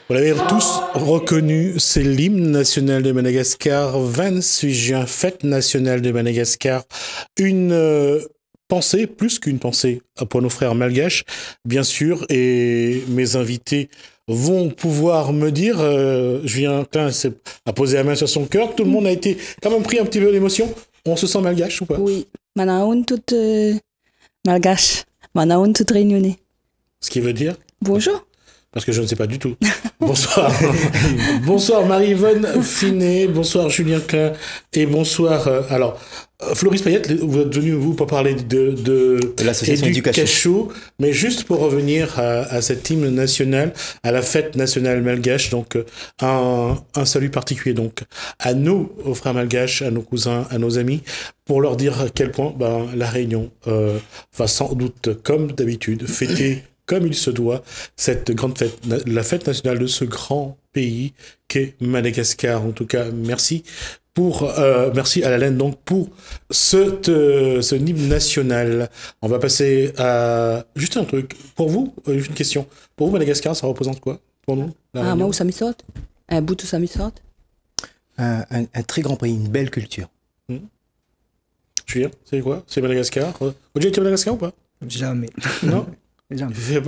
Vous l'avez tous reconnu, c'est l'hymne national de Madagascar, 28 juin, fête nationale de Madagascar. Une pensée, plus qu'une pensée, pour nos frères malgaches, bien sûr, et mes invités vont pouvoir me dire, Julien Klein a posé la main sur son cœur, tout le monde a été quand même pris un petit peu d'émotion. On se sent malgache ou pas? Oui, Manaoun toute malgache, Manaoun toute réunionnais. Ce qui veut dire? Bonjour. Parce que je ne sais pas du tout. Bonsoir. Bonsoir Marie-Yvonne Finet, bonsoir Julien Klein, et bonsoir... alors, Floris Payette, vous êtes venu, vous, pour parler de l'association du Cachou, mais juste pour revenir à cet hymne national, à la fête nationale malgache, donc un salut particulier donc à nos frères malgaches, à nos cousins, à nos amis, pour leur dire à quel point la Réunion va sans doute, comme d'habitude, fêter comme il se doit, cette grande fête, la fête nationale de ce grand pays qu'est Madagascar. En tout cas, merci merci à la laine donc pour ce hymne national. On va passer à juste un truc. Pour vous, une question. Pour vous, Madagascar, ça représente quoi pour nous? Moi, où ça me saute? Un bout où ça me saute? Un très grand pays, une belle culture. Julien, c'est quoi? C'est Madagascar. Vous avez déjà été à Madagascar ou pas? Jamais. Non. Jamais. Tu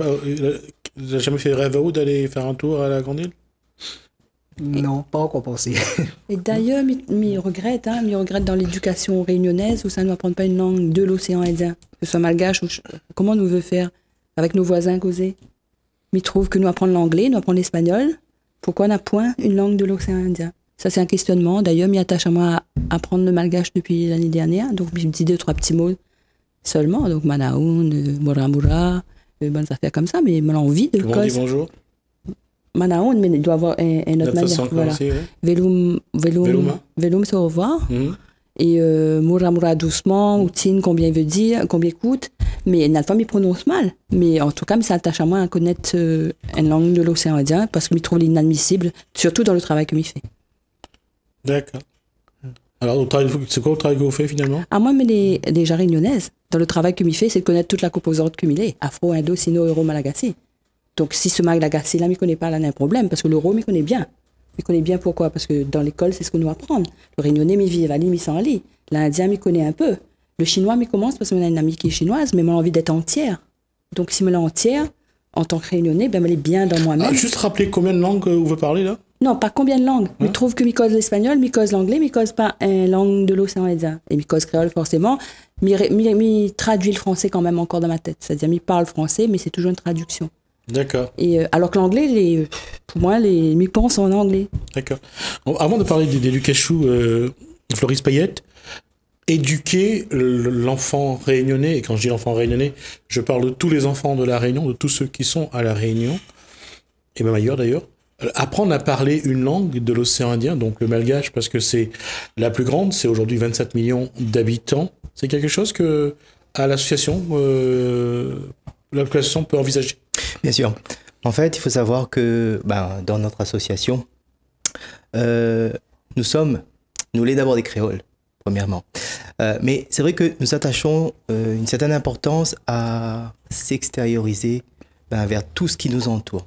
n'as jamais fait rêve à vous d'aller faire un tour à la Grande Île? Non, pas encore pensé. Et d'ailleurs, je regrette dans l'éducation réunionnaise où ça ne nous apprend pas une langue de l'océan Indien, que ce soit malgache ou comment nous veut faire avec nos voisins causer. Je trouve que nous apprendre l'anglais, nous apprendre l'espagnol, pourquoi on n'a point une langue de l'océan Indien? Ça, c'est un questionnement. D'ailleurs, je m'attache à moi à apprendre le malgache depuis l'année dernière, donc je me dis 2-3 petits mots seulement, donc Manaoun, Muramura, bonnes affaires comme ça, mais j'ai envie de le cause. Dit bonjour. Manaoun, mais il doit avoir une autre manière. Voilà. Aussi, oui. Velum, c'est au revoir. Et Muramura doucement, ou Tin, combien il veut dire, combien il coûte. Mais une fois, il prononce mal. Mais en tout cas, il s'attache à moi à connaître une langue de l'océan Indien parce qu'il me trouve inadmissible, surtout dans le travail que je fais. D'accord. Alors, c'est quoi le travail que vous faites finalement? Moi, mais les gens réunionnaises, dans le travail que je fais, c'est de connaître toute la composante cumulée, afro, indo, sino, euro, malagasy. Donc, si ce malagasy là, je ne connais pas, là, il y a un problème, parce que l'euro, je connais bien. Je connais bien pourquoi? Parce que dans l'école, c'est ce que nous apprenons. Le réunionnais, je vis à l'île, je s'en lit. L'indien, je connais un peu. Le chinois, je commence parce qu'on a une amie qui est chinoise, mais j'ai envie d'être entière. Donc, si je suis entière, en tant que réunionnais, je suis bien dans moi-même. Juste rappeler combien de langues vous parlez là? Non, pas combien de langues. Je trouve que je cause l'espagnol, je cause l'anglais, je cause pas une langue de l'océan Indien. Et je cause créole forcément. Je traduis le français quand même encore dans ma tête. C'est-à-dire, je parle français, mais c'est toujours une traduction. D'accord. Et alors que l'anglais, pour moi, je pense en anglais. D'accord. Avant de parler du Cachou, Floris Payette, éduquer l'enfant réunionnais, et quand je dis l'enfant réunionnais, je parle de tous les enfants de la Réunion, de tous ceux qui sont à la Réunion, et même ailleurs d'ailleurs. Apprendre à parler une langue de l'océan Indien, donc le malgache, parce que c'est la plus grande, c'est aujourd'hui 27 millions d'habitants. C'est quelque chose que à l'association peut envisager. Bien sûr. En fait, il faut savoir que dans notre association, nous sommes d'abord des créoles, premièrement. Mais c'est vrai que nous attachons une certaine importance à s'extérioriser vers tout ce qui nous entoure.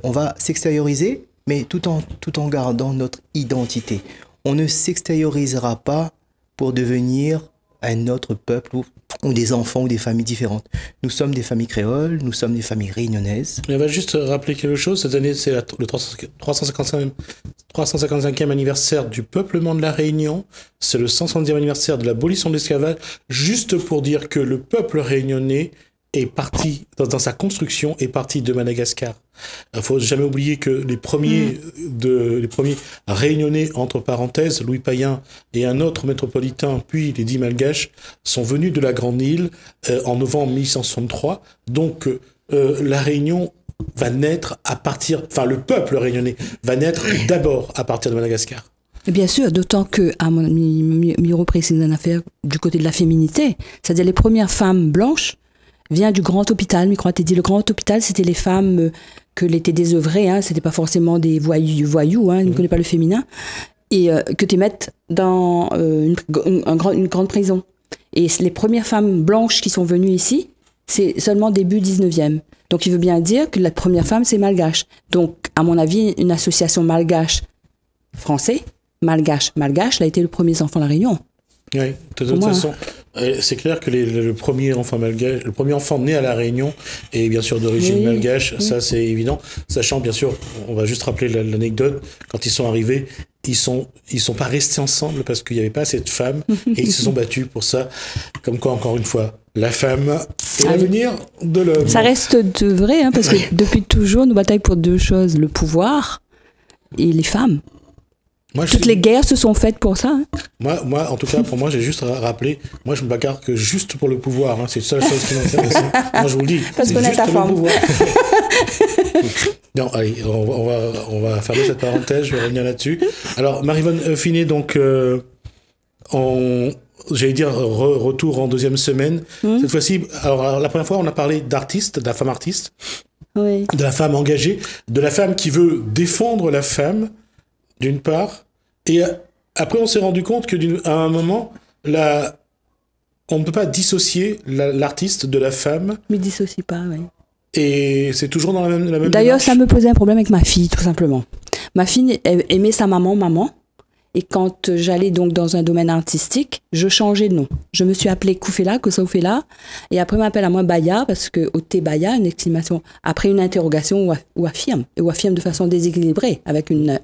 On va s'extérioriser, mais tout en gardant notre identité. On ne s'extériorisera pas pour devenir un autre peuple ou des enfants ou des familles différentes. Nous sommes des familles créoles, nous sommes des familles réunionnaises. On va juste rappeler quelque chose. Cette année, c'est le 355e anniversaire du peuplement de la Réunion. C'est le 170e anniversaire de l'abolition de l'esclavage. Juste pour dire que le peuple réunionnais est parti, dans sa construction, est parti de Madagascar. Il faut jamais oublier que les premiers réunionnais, entre parenthèses, Louis Payen et un autre métropolitain, puis les 10 malgaches, sont venus de la Grande Île en novembre 1863. Donc, la Réunion va naître le peuple réunionnais va naître d'abord à partir de Madagascar. Bien sûr, d'autant que, à mon Miro précise une affaire du côté de la féminité, c'est-à-dire les premières femmes blanches viennent du grand hôpital. Micro a dit le grand hôpital, c'était les femmes que l'étaient désœuvrées, hein, c'était pas forcément des voyous, hein, ne connaît pas le féminin, et que tu mettes dans une grande prison. Et les premières femmes blanches qui sont venues ici, c'est seulement début 19e. Donc, il veut bien dire que la première femme, c'est malgache. Donc, à mon avis, une association malgache-français, malgache, là, a été le premier enfant de la Réunion. Oui, de toute façon, c'est clair que le premier enfant malgache, le premier enfant né à la Réunion est bien sûr d'origine malgache, ça c'est évident. Sachant, bien sûr, on va juste rappeler l'anecdote, quand ils sont arrivés, ils sont pas restés ensemble parce qu'il n'y avait pas assez de femmes et ils se sont battus pour ça. Comme quoi, encore une fois, la femme est l'avenir de l'homme. Ça reste vrai, hein, parce que depuis toujours, nous bataillons pour deux choses, le pouvoir et les femmes. Toutes les guerres se sont faites pour ça. Hein. Moi, en tout cas, pour moi, j'ai juste rappelé, moi, je me bagarre que juste pour le pouvoir. Hein, c'est la seule chose qui m'intéresse. Moi, je vous le dis. Parce qu'on a ta femme. Non, allez, on va fermer cette parenthèse, je vais revenir là-dessus. Alors, Marie-Vonne Finet, donc, j'allais dire retour en deuxième semaine. Cette fois-ci, alors, la première fois, on a parlé d'artiste, de la femme artiste, de la femme engagée, de la femme qui veut défendre la femme, d'une part. Et après, on s'est rendu compte qu'à un moment, on ne peut pas dissocier l'artiste de la femme. Mais dissocie pas, oui. Et c'est toujours dans la même D'ailleurs, démarche. ça me posait un problème avec ma fille, tout simplement. Ma fille aimait sa maman. Et quand j'allais donc dans un domaine artistique, je changeais de nom. Je me suis appelée Koufela, Kosaoufela. Et après, on m'appelle à moi Baya, parce que au thé Baya, une exclamation, après une interrogation ou affirme de façon déséquilibrée, avec une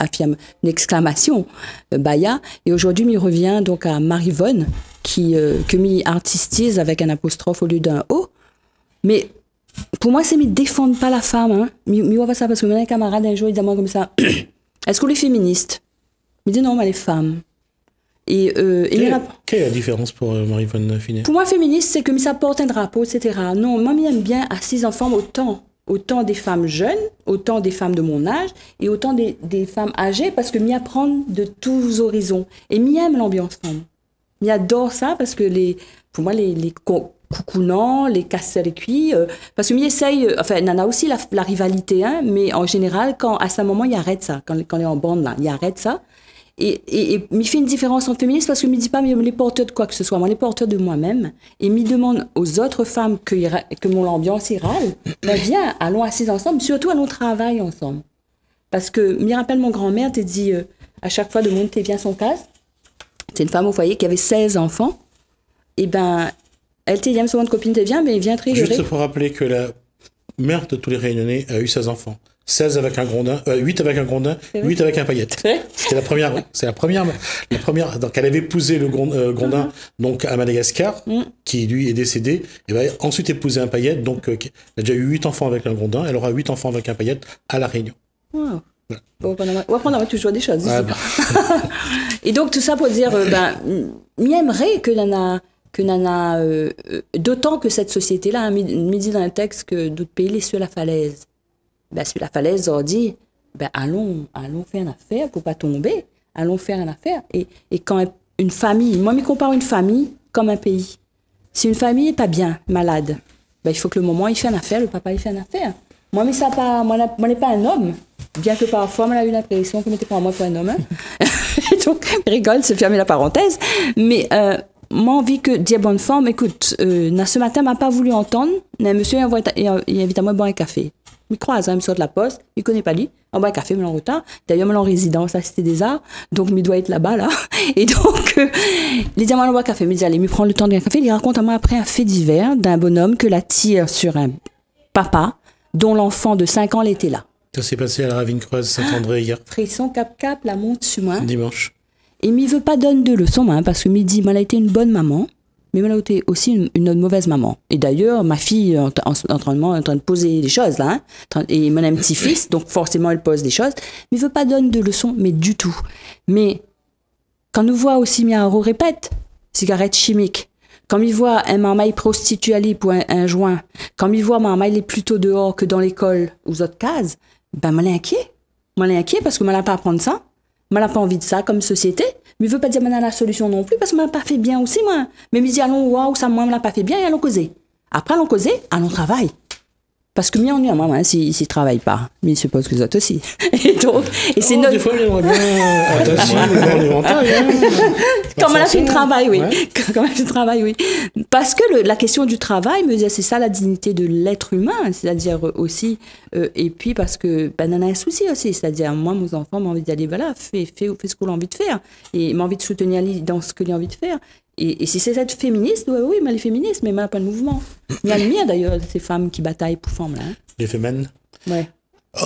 exclamation, Baya. Et aujourd'hui, il revient donc à Marie-Vonne, que m'y artistise avec un apostrophe au lieu d'un O. Mais pour moi, c'est ne défendre pas la femme. Hein. On va ça parce que mon camarade un jour, il dit à moi comme ça, est-ce qu'on est féministe? Il dit non, mais les femmes. Quelle est la différence pour Marie-Vonne Finet? Pour moi, féministe, c'est que ça porte un drapeau, etc. Non, moi, j'aime bien assise en forme autant des femmes jeunes, autant des femmes de mon âge, et autant des femmes âgées, parce que m'y apprendre de tous horizons. Et m'y aime l'ambiance femme. M'y adore ça, parce que pour moi, les coucounants, les casse-cuits, parce que m'y essaye, enfin, il y en a aussi la rivalité, hein, mais en général, à ce moment, il arrête ça. Quand il est en bande, là, il arrête ça. Et m'y fait une différence entre féministes parce que m'y dit pas mais les porteurs de quoi que ce soit, moi les porteurs de moi-même, et m'y demande aux autres femmes que mon ambiance y râle, ben viens, allons assises ensemble, surtout allons travailler ensemble. Parce que m'y rappelle mon grand-mère, t'es dit à chaque fois de monter viens son casse, c'est une femme au foyer qui avait 16 enfants, et ben elle t'es dit souvent de copine t'es viens, mais viens te rigoler. Juste pour rappeler que la mère de tous les Réunionnais a eu 16 enfants. 16 avec un grondin, 8 avec un grondin, 8 avec un paillette. C'était la première. C'est la première. Donc, elle avait épousé le grondin, donc à Madagascar, qui lui est décédé. Et ben, ensuite épousé un paillette. Donc, elle a déjà eu 8 enfants avec un grondin. Elle aura 8 enfants avec un paillette à La Réunion. Wow. Voilà. On va apprendre toujours des choses. Ah, et donc, tout ça pour dire, m'y aimerait que Nana, d'autant que cette société-là, me dit dans un texte que d'autres pays, les sur la falaise. Ben, sur la falaise, on dit, allons faire une affaire pour pas tomber. Allons faire une affaire. Et quand une famille, moi, je compare une famille comme un pays. Si une famille n'est pas bien, malade, il faut que le maman, il fait une affaire, le papa, il fait une affaire. Moi, mais ça pas, moi, n'est pas un homme. Bien que parfois, moi, j'ai eu l'impression que je n'étais pas moi pour un homme. Hein. Donc, je rigole, c'est fermer la parenthèse. Mais, moi, envie que dire bonne forme, écoute, ce matin, m'a pas voulu entendre. Mais monsieur, il invite à moi boire un café. Il croise, il me sort de la poste, il connaît pas lui. On boit un café, mais en retard. D'ailleurs, moi, en résidence à la Cité des Arts, donc il doit être là-bas, là. Et donc, il dit à moi, on boit un café. Il me dit, allez, il me prend le temps de boire un café. Il raconte à moi après un fait divers d'un bonhomme que la tire sur un papa dont l'enfant de 5 ans l'était là. Ça s'est passé à la Ravine-Creuse Saint-André hier. Frisson, cap, la monte sur moi. Dimanche. Et il ne veut pas donner de leçons, hein, parce que me dit, elle a été une bonne maman. Mais moi, là, aussi une mauvaise maman. Et d'ailleurs, ma fille est en train de poser des choses, là. Hein, et mon petit-fils, donc forcément, elle pose des choses. Mais il ne veut pas donner de leçons, mais du tout. Mais quand nous voit aussi, Miaro répète, cigarette chimique. Quand il voit un maman prostitué pour un joint, quand il voit maman, il est plutôt dehors que dans l'école, aux autres cases, ben, moi, inquiet. Moi, inquiet parce que moi, n'a pas à prendre ça. Moi, n'a pas envie de ça comme société. Mais je veux pas dire que moi, la solution non plus parce que moi, n'a pas fait bien aussi, moi. Mais je dis, allons voir où ça, moi, n'a pas fait bien et allons causer. Après, allons causer, allons travailler. Parce que mieux ennuyeux, moi, s'il ne travaille pas. Mais il suppose que les autres aussi. Et donc, et c'est notre... Des fois, on aimerait bien attacher dans l'éventail. Comme elle a fait le travail, oui. Ouais. Comme elle a fait le travail, oui. Parce que la question du travail, me dit, c'est ça la dignité de l'être humain. C'est-à-dire aussi, et puis parce que, ben, on a un souci aussi. C'est-à-dire, moi, mes enfants m'ont envie d'aller, voilà, fais ce qu'on a envie de faire. Et m'ont envie de soutenir dans ce que j'ai envie de faire. Et si c'est cette féministe, oui, mais elle est féministe, mais elle n'a pas de mouvement. Il y a le mien d'ailleurs, ces femmes qui bataillent pour femmes là. Hein. Les femmes. Ouais.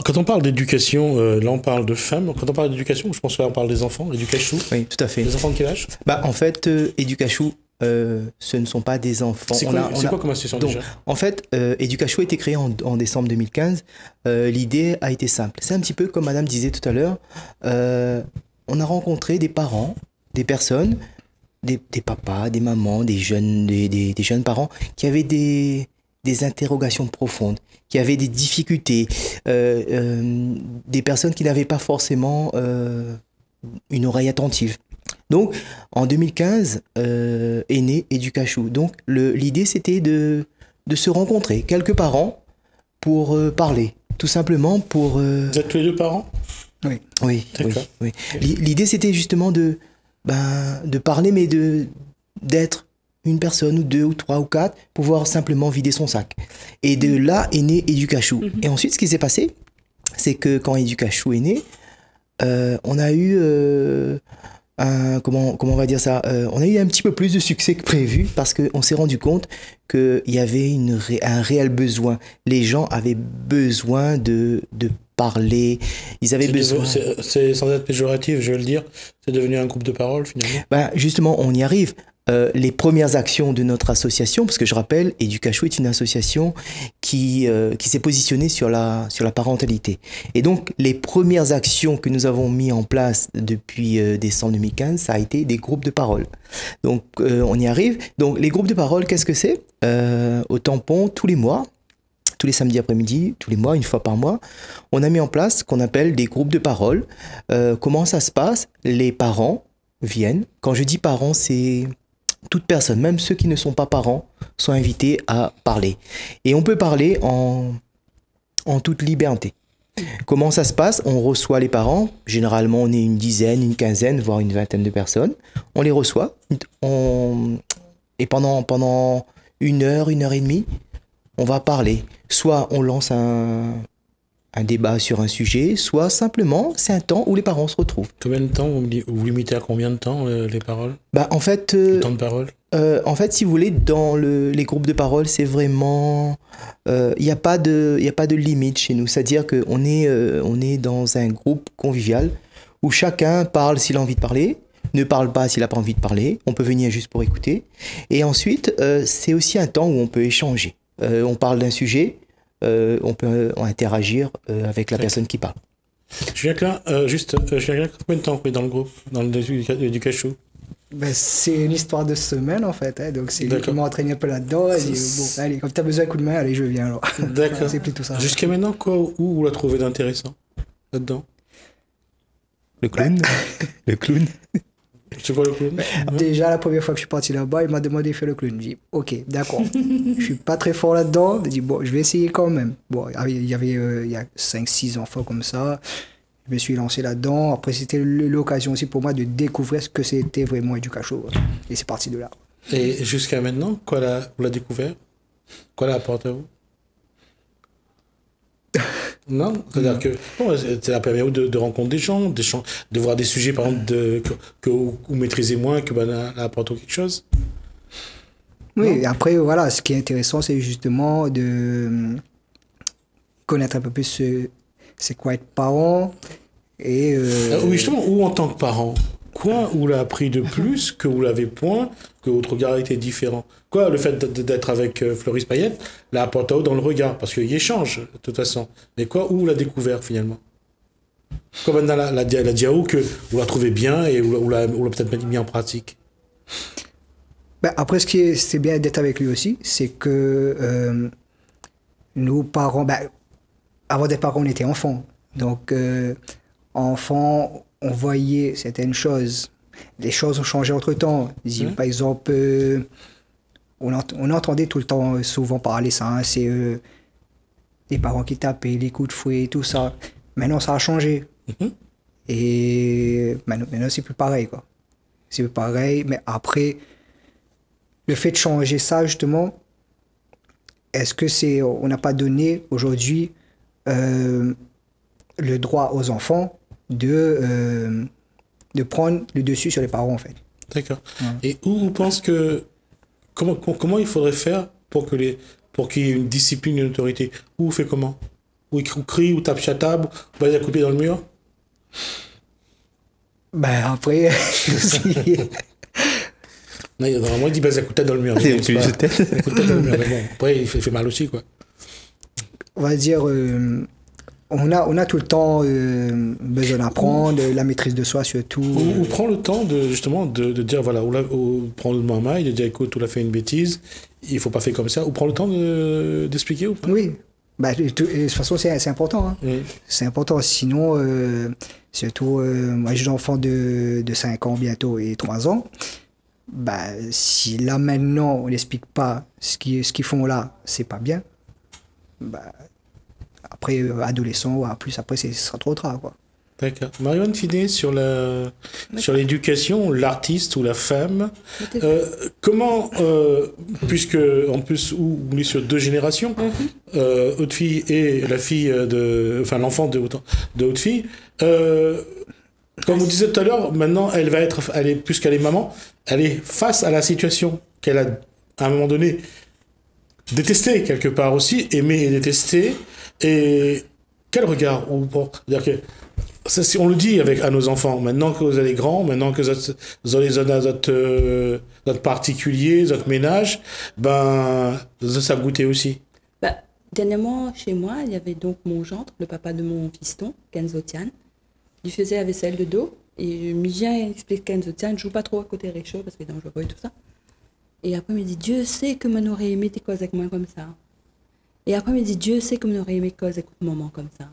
Quand on parle d'éducation, là on parle de femmes. Quand on parle d'éducation, je pense qu'on parle des enfants, éducachou. Oui, tout à fait. Les enfants de quel âge? Bah, en fait, éducachou, ce ne sont pas des enfants. C'est quoi comme association déjà? En fait, éducachou a été créé en décembre 2015. L'idée a été simple. C'est un petit peu comme Madame disait tout à l'heure. On a rencontré des parents, des personnes, des papas, des mamans, des jeunes parents qui avaient des interrogations profondes, qui avaient des difficultés, des personnes qui n'avaient pas forcément une oreille attentive. Donc, en 2015, est né Éducachou. Donc, l'idée, c'était de se rencontrer, quelques parents, pour parler. Tout simplement pour... Vous êtes tous les deux parents? Oui. Oui. L'idée, c'était justement de parler, mais d'être une personne, ou deux, ou trois, ou quatre, pouvoir simplement vider son sac. Et de là est né Éducachou. Et ensuite, ce qui s'est passé, c'est que quand Éducachou est né, on a eu... comment on va dire ça, on a eu un petit peu plus de succès que prévu parce qu'on s'est rendu compte qu'il y avait un réel besoin. Les gens avaient besoin de parler, ils avaient besoin... C'est sans être péjoratif, je vais le dire, c'est devenu un groupe de parole finalement. Justement, on y arrive. Les premières actions de notre association, parce que je rappelle, Éducachou est une association qui s'est positionnée sur la parentalité. Et donc, les premières actions que nous avons mis en place depuis décembre 2015, ça a été des groupes de parole. Donc, on y arrive. Donc, les groupes de parole, qu'est-ce que c'est? Au Tampon, tous les mois, tous les samedis après-midi, tous les mois, une fois par mois, on a mis en place ce qu'on appelle des groupes de parole. Comment ça se passe? Les parents viennent. Quand je dis parents, c'est... toute personne, même ceux qui ne sont pas parents, sont invités à parler. Et on peut parler en toute liberté. Comment ça se passe? On reçoit les parents. Généralement, on est une dizaine, une quinzaine, voire une vingtaine de personnes. On les reçoit. Et pendant une heure et demie, on va parler. Soit on lance un débat sur un sujet, soit simplement, c'est un temps où les parents se retrouvent. Combien de temps? Vous limitez à combien de temps les paroles? En fait... le temps de parole? En fait, si vous voulez, dans les groupes de parole, c'est vraiment... Il n'y a pas de limite chez nous. C'est-à-dire qu'on est dans un groupe convivial où chacun parle s'il a envie de parler, ne parle pas s'il n'a pas envie de parler. On peut venir juste pour écouter. Et ensuite, c'est aussi un temps où on peut échanger. On parle d'un sujet... on peut interagir avec la personne qui parle. Julien Klein, combien de temps vous êtes dans le groupe, dans l'Éducachou? C'est une histoire de semaine en fait, hein, donc c'est lui qui m'a entraîné un peu là-dedans. Et bon, allez, comme tu as besoin d'un coup de main, allez, je viens alors. D'accord. C'est plutôt ça. Jusqu'à maintenant, où vous la trouvez d'intéressant là-dedans? Le clown. Le clown. C'est quoi le clown? Déjà, la première fois que je suis parti là-bas, il m'a demandé de faire le clown. J'ai dit, ok, d'accord. Je suis pas très fort là-dedans. J'ai dit, bon, je vais essayer quand même. Bon, il y a 5-6 enfants comme ça. Je me suis lancé là-dedans. Après, c'était l'occasion aussi pour moi de découvrir ce que c'était vraiment Éducachou. Et c'est parti de là. Et jusqu'à maintenant, vous l'avez découvert? Quoi l'a apporté à vous? Non, c'est-à-dire que c'est la période de rencontre des gens, de voir des sujets par exemple que vous maîtrisez moins, que ça apporte quelque chose. Oui, et après voilà, ce qui est intéressant, c'est justement de connaître un peu plus c'est quoi être parent et oui, justement, ou en tant que parent. quoi vous l'a appris de plus, que vous l'avez point, que votre regard était différent? Quoi, le fait d'être avec Floris Payette l'a apporté dans le regard, parce qu'il échange, de toute façon. Mais quoi, où vous l'a découvert, finalement? Quoi, maintenant, la Diao, que vous la trouvez bien et vous l'a peut-être mis en pratique? Ben, après, c'est bien d'être avec lui aussi, c'est que nos parents, ben, avant d'être parents, on était enfants. Donc, enfants, on voyait certaines choses. Les choses ont changé entre-temps. Par exemple, on entendait tout le temps, souvent parler ça, hein, c'est les parents qui tapaient, les coups de fouet, tout ça. Maintenant, ça a changé. Et maintenant, c'est plus pareil, quoi. C'est plus pareil, mais après, le fait de changer ça, justement, est-ce que c'est... On n'a pas donné, aujourd'hui, le droit aux enfants de prendre le dessus sur les parents, en fait. D'accord. Ouais. Et où vous pensez que... Comment il faudrait faire pour qu'il y ait une discipline, une autorité? Où on fait comment? Où il crie, ou tape sur la table, ou va y couper dans le mur? Ben après... Non, normalement, il dit base à coup de tête dans le mur. C'est un coup de tête. Dans le mur, mais bon, après, il fait mal aussi, quoi. On va dire... On a tout le temps besoin d'apprendre, la maîtrise de soi surtout. On prend le temps justement de dire, voilà, on prend le moment, de dire, écoute, on a fait une bêtise, il faut pas faire comme ça. On prend le temps d'expliquer ou pas? Oui. Bah, de toute façon, c'est important. Hein. Oui. C'est important. Sinon, surtout, moi j'ai des enfants de 5 ans bientôt et 3 ans. Bah, si là maintenant, on n'explique pas ce qu'ils font là, c'est pas bien. Bah, après, adolescent ou plus, après, ce sera trop tard, quoi. D'accord. Marion Finet, sur l'éducation, l'artiste ou la femme, comment, puisque en plus on est sur 2 générations, haute fille et la fille l'enfant de haute fille, comme vous disiez tout à l'heure, maintenant puisqu'elle est maman, elle est face à la situation qu'elle a à un moment donné détestée quelque part aussi, aimée et détestée, et quel regard on porte? C'est-à-dire que on le dit à nos enfants, maintenant que vous êtes grands, maintenant que vous avez votre particulier, votre ménage, ben, ça a goûté aussi. Bah, dernièrement, chez moi, il y avait donc mon gendre, le papa de mon fiston, Kenzo Tian. Il faisait la vaisselle de dos, et il me vient expliquer Kenzo Tian, ne joue pas trop à côté Réchaud, parce qu'il est dangereux et tout ça. Et après, il me dit, Dieu sait que m'en aurait aimé tes causes avec moi comme ça. Et après, il me dit, Dieu sait que m'en aurait aimé tes causes avec maman comme ça.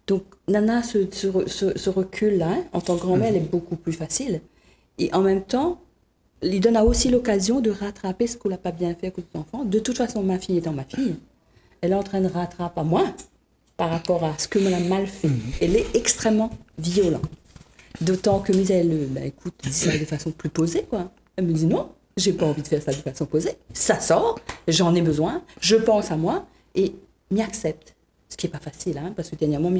Donc, Nana, ce recul-là, hein, en tant que grand-mère, elle est beaucoup plus facile. Et en même temps, il donne aussi l'occasion de rattraper ce qu'on n'a pas bien fait avec les enfants. De toute façon, ma fille étant ma fille, elle est en train de rattraper à moi par rapport à ce que l'on a mal fait. Elle est extrêmement violente. D'autant que elle, écoute, dit ça de façon plus posée, quoi. Elle me dit non, j'ai pas envie de faire ça de façon posée. Ça sort, j'en ai besoin, je pense à moi et m'y accepte. Ce qui n'est pas facile, hein, parce que dernièrement,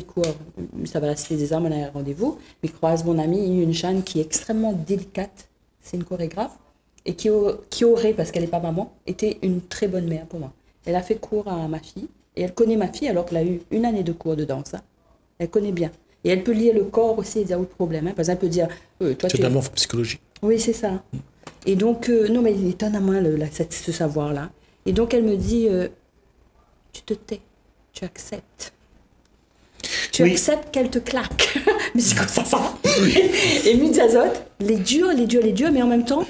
ça va la Cité des Arts, on a un rendez-vous, mais croise mon amie Yun-Chan qui est extrêmement délicate, c'est une chorégraphe, et qui aurait, parce qu'elle n'est pas maman, été une très bonne mère pour moi. Elle a fait cours à ma fille, et elle connaît ma fille alors qu'elle a eu 1 année de cours de danse. Hein. Elle connaît bien. Et elle peut lire le corps aussi et dire où le problème. Hein, parce qu'elle peut dire... toi, c'est de la morphopsychologie. Oui, c'est ça. Et donc, non, mais étonnamment, ce savoir-là. Et donc, elle me dit, tu te tais. Tu acceptes. Tu acceptes qu'elle te claque. Mais c'est comme ça. Et Mitzazot, les durs, mais en même temps,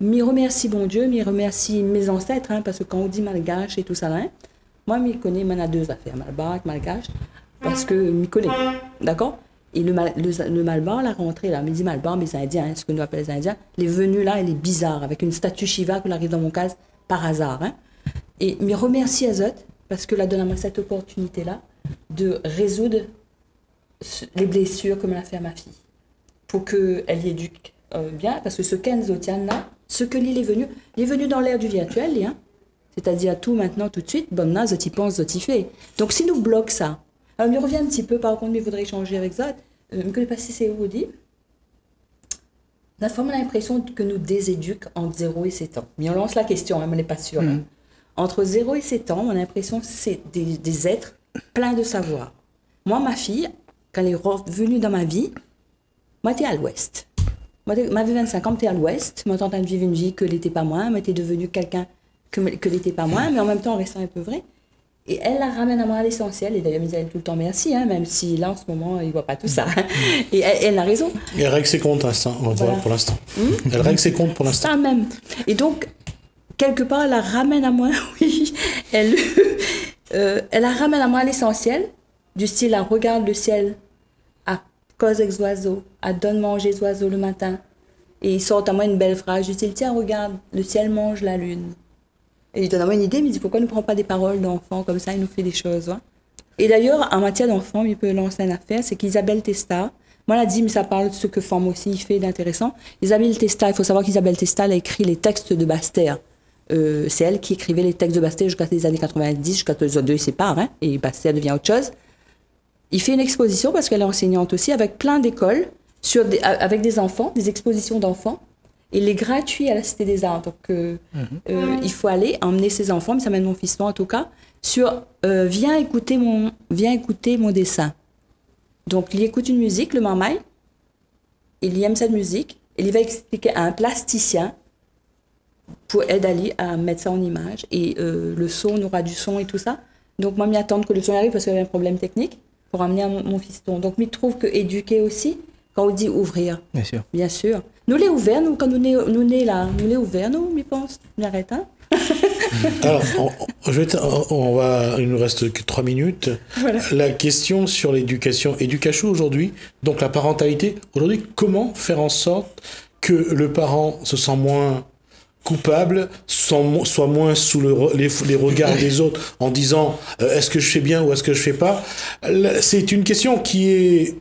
m'y remercie bon Dieu, m'y remercie mes ancêtres, hein, parce que quand on dit malgache et tout ça là, hein, moi, m'y connais, m'en a 2 affaires, malbar, malgache, parce que m'y connais, d'accord? Et le malbar, la rentrée là, me dit malbar, mes Indiens, hein, ce que nous appelons les Indiens, les venues là, elle est bizarre, avec une statue Shiva qui arrive dans mon cas par hasard, hein. Et m'y remercie Azot, parce que là, donne-moi cette opportunité-là de résoudre les blessures comme elle a fait à ma fille. Pour qu'elle y éduque bien, parce que ce Kenzo Tian-là, ce que l'île est venu dans l'ère du virtuel, hein, c'est-à-dire tout maintenant, tout de suite, bon, là, Zoti pense, Zoti fait. Donc, si nous bloque ça, alors, il revient un petit peu, par contre, mais il faudrait échanger avec Zot. Je ne connais pas si c'est où dit. La femme a l'impression que nous déséduquons entre 0 et 7 ans. Mais on lance la question, hein, on n'est pas sûr. Hein. Entre 0 et 7 ans, on a l'impression que c'est des êtres pleins de savoir. Moi, ma fille, quand elle est revenue dans ma vie, moi, j'étais à l'ouest. Moi, m'avait 25 ans, t'es à l'ouest, moi, t'es en train de vivre une vie que l'était pas moins, mais t'es devenu quelqu'un que l'était pas moins, mais en même temps, en restant un peu vrai. Et elle la ramène à moi à l'essentiel, et d'ailleurs, elle me dit tout le temps merci, hein, même si là, en ce moment, il voit pas tout ça. Et elle a raison. Et elle règle ses comptes Voilà. pour l'instant. Elle règle ses comptes pour l'instant. Ça même. Et donc, quelque part, elle la ramène à moi, oui. Elle la ramène à moi à l'essentiel, du style, elle regarde le ciel, à cause avec les oiseaux, à donne manger les oiseaux le matin. Et ils sortent à moi une belle phrase, du style, tiens, regarde, le ciel mange la lune. Et il donne à moi une idée, mais il dit, pourquoi ne prend pas des paroles d'enfants comme ça, il nous fait des choses. Hein. Et d'ailleurs, en matière d'enfants, il peut lancer une affaire, c'est qu'Isabelle Testa, moi, elle a dit, mais ça parle de ce que Forme aussi il fait d'intéressant. Isabelle Testa, il faut savoir qu'Isabelle Testa, elle a écrit les textes de Basse-Terre. C'est elle qui écrivait les textes de Basse-Terre jusqu'à les années 90, jusqu'à les deux séparent, hein, et Basse-Terre devient autre chose. Il fait une exposition, parce qu'elle est enseignante aussi, avec plein d'écoles, avec des enfants, des expositions d'enfants. Il est gratuit à la Cité des Arts. Donc, il faut aller, emmener ses enfants, mais ça mène mon fils en tout cas, sur viens écouter mon dessin. Donc, il écoute une musique, le marmaille, il aime cette musique, et il va expliquer à un plasticien pour aider à mettre ça en image. Et le son, on aura du son et tout ça. Donc, moi, m'y attendre que le son arrive parce qu'il y avait un problème technique pour amener à mon fiston. Donc, je trouve que éduquer aussi, quand on dit ouvrir. Bien sûr. Bien sûr. Nous les ouverts, nous, quand nous nés là, nous les ouverts, nous, je pense. On arrête, hein? Alors, il nous reste que 3 minutes. Voilà. La question sur l'éducation. Éducation aujourd'hui, donc la parentalité, aujourd'hui, comment faire en sorte que le parent se sent moins coupable, soit moins sous les regards des autres en disant est-ce que je fais bien ou est-ce que je fais pas? C'est une question qui est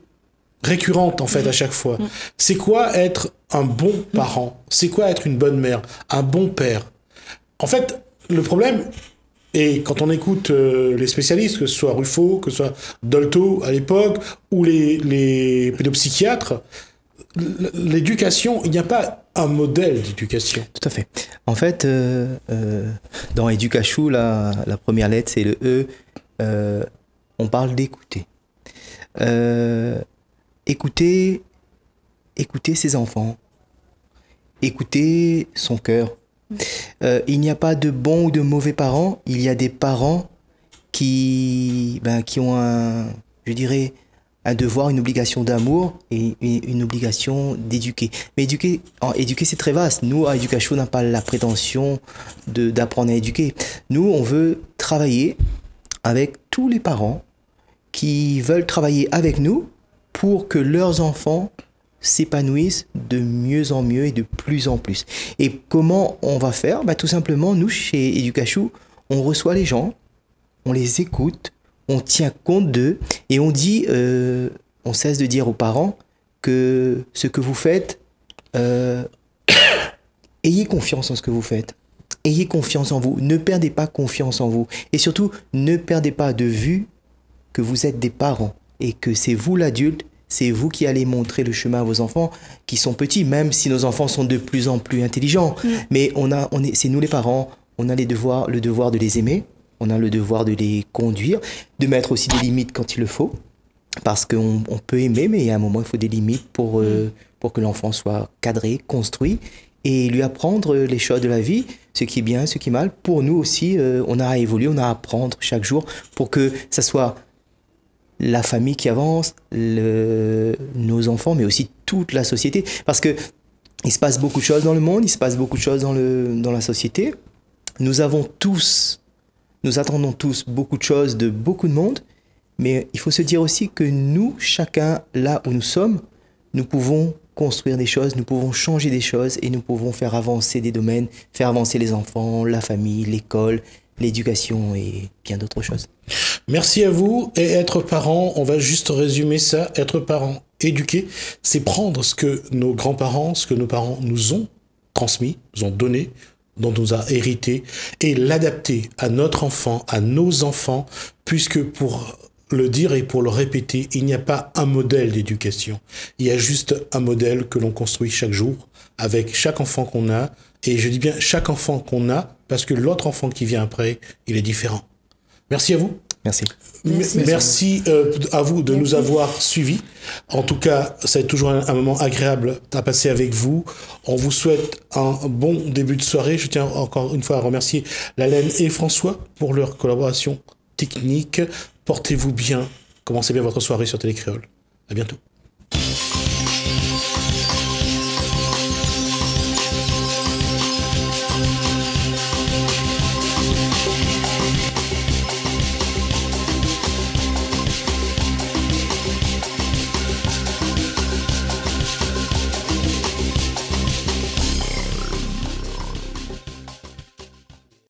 récurrente en fait à chaque fois. C'est quoi être un bon parent? C'est quoi être une bonne mère? Un bon père? En fait, le problème, et quand on écoute les spécialistes, que ce soit Ruffo, que ce soit Dolto à l'époque, ou les pédopsychiatres, l'éducation, il n'y a pas un modèle d'éducation. Tout à fait. En fait, dans Educachou, la première lettre, c'est le E. On parle d'écouter. Écouter ses enfants. Écouter son cœur. Il n'y a pas de bons ou de mauvais parents. Il y a des parents qui ont un devoir, une obligation d'amour et une obligation d'éduquer. Mais éduquer, c'est très vaste. Nous, à Educachou, on n'a pas la prétention d'apprendre à éduquer. Nous, on veut travailler avec tous les parents qui veulent travailler avec nous pour que leurs enfants s'épanouissent de mieux en mieux et de plus en plus. Et comment on va faire? Tout simplement, nous, chez Educachou, on reçoit les gens, on les écoute, on tient compte d'eux et on dit, on cesse de dire aux parents que ce que vous faites, ayez confiance en ce que vous faites. Ayez confiance en vous. Ne perdez pas confiance en vous. Et surtout, ne perdez pas de vue que vous êtes des parents et que c'est vous l'adulte, c'est vous qui allez montrer le chemin à vos enfants qui sont petits, même si nos enfants sont de plus en plus intelligents. Mais c'est nous les parents, on a le devoir de les aimer. On a le devoir de les conduire, de mettre aussi des limites quand il le faut. Parce qu'on peut aimer, mais il y a un moment, il faut des limites pour que l'enfant soit cadré, construit, et lui apprendre les choses de la vie, ce qui est bien, ce qui est mal. Pour nous aussi, on a à évoluer, on a à apprendre chaque jour pour que ça soit la famille qui avance, nos enfants, mais aussi toute la société. Parce que il se passe beaucoup de choses dans le monde, il se passe beaucoup de choses dans la société. Nous attendons tous beaucoup de choses de beaucoup de monde, mais il faut se dire aussi que nous, chacun, là où nous sommes, nous pouvons construire des choses, nous pouvons changer des choses et nous pouvons faire avancer des domaines, faire avancer les enfants, la famille, l'école, l'éducation et bien d'autres choses. Merci à vous. Et être parent, on va juste résumer ça. Être parent, éduquer, c'est prendre ce que nos grands-parents, ce que nos parents nous ont transmis, nous ont donné, dont on nous a hérité, et l'adapter à notre enfant, à nos enfants, puisque pour le dire et pour le répéter, il n'y a pas un modèle d'éducation. Il y a juste un modèle que l'on construit chaque jour, avec chaque enfant qu'on a, et je dis bien chaque enfant qu'on a, parce que l'autre enfant qui vient après, il est différent. Merci à vous. Merci. Merci à vous de nous avoir suivis. En tout cas, ça a été toujours un moment agréable à passer avec vous. On vous souhaite un bon début de soirée. Je tiens encore une fois à remercier Lalaine et François pour leur collaboration technique. Portez-vous bien. Commencez bien votre soirée sur Télécréole. À bientôt.